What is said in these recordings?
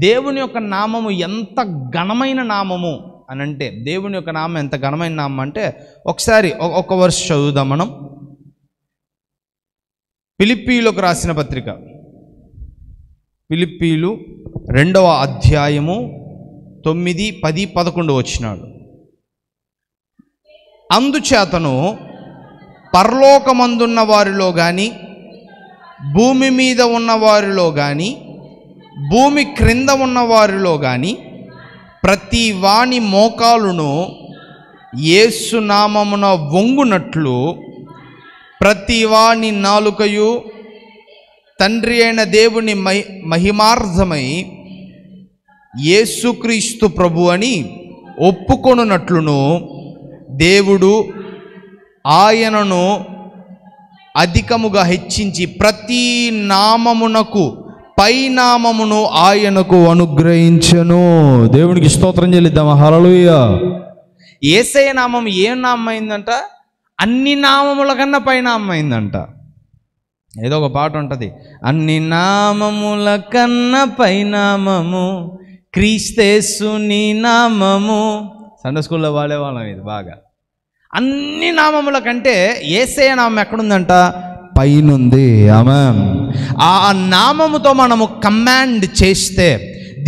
దేవుని యొక్క నామము ఎంత ఘనమైన నామము అని అంటే, దేవుని యొక్క నామం ఎంత ఘనమైన నామం అంటే, ఒకసారి ఒక వర్స్ చదువుదాం మనం. ఫిలిప్పీయులకు రాసిన పత్రిక, ఫిలిప్పీయులు 2వ అధ్యాయము 9, 10, 11 వచనాలు. అందుచేతను పరలోకమందున్న వారిలో కానీ, భూమి మీద ఉన్న వారిలో కానీ, భూమి క్రింద ఉన్న వారిలో కానీ ప్రతి వాని మోకాలును యేసు నామమున వంగునట్లు, ప్రతి వాని నాలుకయు తండ్రి అయిన దేవుని మహిమార్థమై యేసుక్రీస్తు ప్రభు అని ఒప్పుకొనున్నట్లును, దేవుడు ఆయనను అధికముగా హెచ్చించి ప్రతి నామమునకు పైనామమును ఆయనకు అనుగ్రహించెను. దేవునికి స్తోత్రం చెల్లిద్దాం. హల్లెలూయా. యేసయ్య నామం ఏం నామం అయిందంట? అన్ని నామముల కన్నా పైనామం అయిందంట. ఏదో ఒక పాట ఉంటుంది, అన్ని నామముల కన్నా పైనామము క్రీస్తేసుని నామము. సండే స్కూల్లో వాడేవాళ్ళం ఇది బాగా. అన్ని నామముల కంటే యేసయ్య నామం ఎక్కడుందంట? పైనుంది. ఆమేన్. ఆ నామముతో మనము కమాండ్ చేస్తే,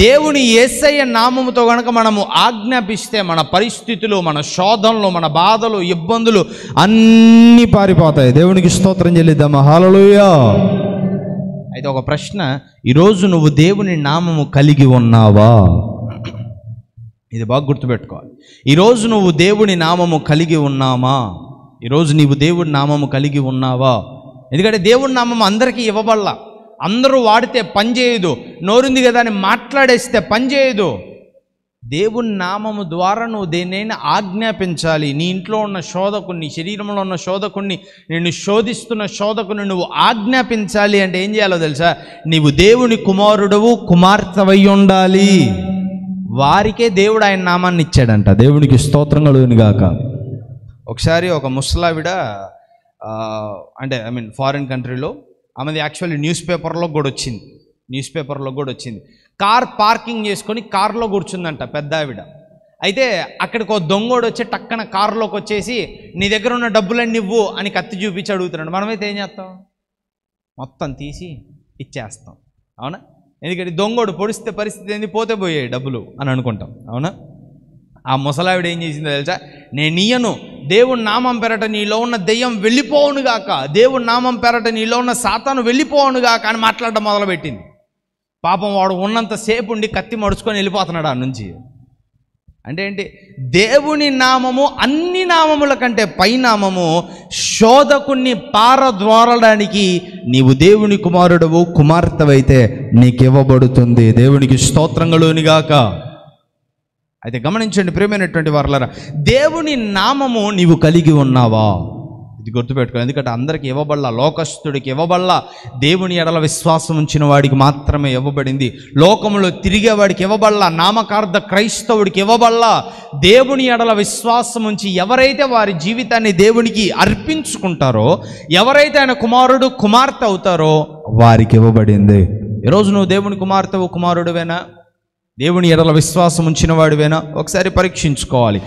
దేవుని యేసయ్య నామముతో కనుక మనము ఆజ్ఞాపిస్తే, మన పరిస్థితులు, మన శోధనలు, మన బాధలు, ఇబ్బందులు అన్నీ పారిపోతాయి. దేవునికి స్తోత్రం చెల్లిద్దామా. హల్లెలూయా. అయితే ఒక ప్రశ్న, ఈరోజు నువ్వు దేవుని నామము కలిగి ఉన్నావా? ఇది బాగా గుర్తుపెట్టుకోవాలి. ఈరోజు నువ్వు దేవుని నామము కలిగి ఉన్నామా? ఈరోజు నీవు దేవుడి నామము కలిగి ఉన్నావా? ఎందుకంటే దేవుడి నామం అందరికీ ఇవ్వబడలా. అందరూ వాడితే పనిచేయదు, నోరుంది కదా అని మాట్లాడేస్తే పనిచేయదు. దేవుని నామము ద్వారా నువ్వు దేన్నైనా ఆజ్ఞాపించాలి. నీ ఇంట్లో ఉన్న శోధకుని, శరీరంలో ఉన్న శోధకుని, నిన్ను శోధిస్తున్న శోధకుని నువ్వు ఆజ్ఞాపించాలి అంటే ఏం చేయాలో తెలుసా? నీవు దేవుని కుమారుడవు, కుమార్తెవై ఉండాలి. వారికే దేవుడు ఆయన నామాన్ని ఇచ్చాడంట. దేవునికి స్తోత్రం కలుగును గాక. ఒకసారి ఒక ముసలావిడ, అంటే ఫారిన్ కంట్రీలో, ఆమెది యాక్చువల్లీ న్యూస్ పేపర్లో కూడా వచ్చింది. కార్ పార్కింగ్ చేసుకొని కార్లో కూర్చుందంట పెద్ద ఆవిడ. అయితే అక్కడికి ఒక దొంగోడు వచ్చి టక్కన కారులోకి వచ్చేసి, నీ దగ్గర ఉన్న డబ్బులన్నీ ఇవ్వు అని కత్తి చూపించి అడుగుతున్నాడు. మనమైతే ఏం చేస్తాం? మొత్తం తీసి ఇచ్చేస్తాం, అవునా? ఎందుకంటే దొంగోడు పొడిస్తే పరిస్థితి ఏంది, పోతే పోయాయి డబ్బులు అని అనుకుంటాం, అవునా? ఆ ముసలావిడ ఏం చేసిందో తెలుసా? నేను ఇయ్యను, దేవుని నామం పెరట నీలో ఉన్న దెయ్యం వెళ్ళిపోవునుగాక, దేవుని నామం పెరట నీలో ఉన్న సాతాను వెళ్ళిపోవునుగాక అని మాట్లాడడం మొదలుపెట్టింది. పాపం వాడు ఉన్నంతసేపు ఉండి కత్తి మడుచుకొని వెళ్ళిపోతున్నాడు ఆ నుంచి. అంటే ఏంటి? దేవుని నామము అన్ని నామముల కంటే పైనామము. శోధకుణ్ణి పారద్రోలడానికి నీవు దేవుని కుమారుడవు, కుమార్తెవైతే నీకివ్వబడుతుంది. దేవునికి స్తోత్రం కలుగునుగాక. అయితే గమనించండి ప్రియమైనటువంటి వారలారా, దేవుని నామము నీవు కలిగి ఉన్నావా? ఇది గుర్తుపెట్టుకో. ఎందుకంటే అందరికి ఇవ్వబడలా, లోకస్తుడికి ఇవ్వబడలా. దేవుని ఎడల విశ్వాసం ఉంచిన వాడికి మాత్రమే ఇవ్వబడింది. లోకములో తిరిగేవాడికి ఇవ్వబడలా, నామకార్థ క్రైస్తవుడికి ఇవ్వబడలా. దేవుని ఎడల విశ్వాసం ఉంచి ఎవరైతే వారి జీవితాన్ని దేవునికి అర్పించుకుంటారో, ఎవరైతే ఆయన కుమారుడు, కుమార్తె అవుతారో వారికి ఇవ్వబడింది. ఈరోజు నువ్వు దేవుని కుమార్తెవు, కుమారుడువేనా? దేవుని ఎడల విశ్వాసం ఉంచిన వాడివేనా? ఒకసారి పరీక్షించుకోవాలి.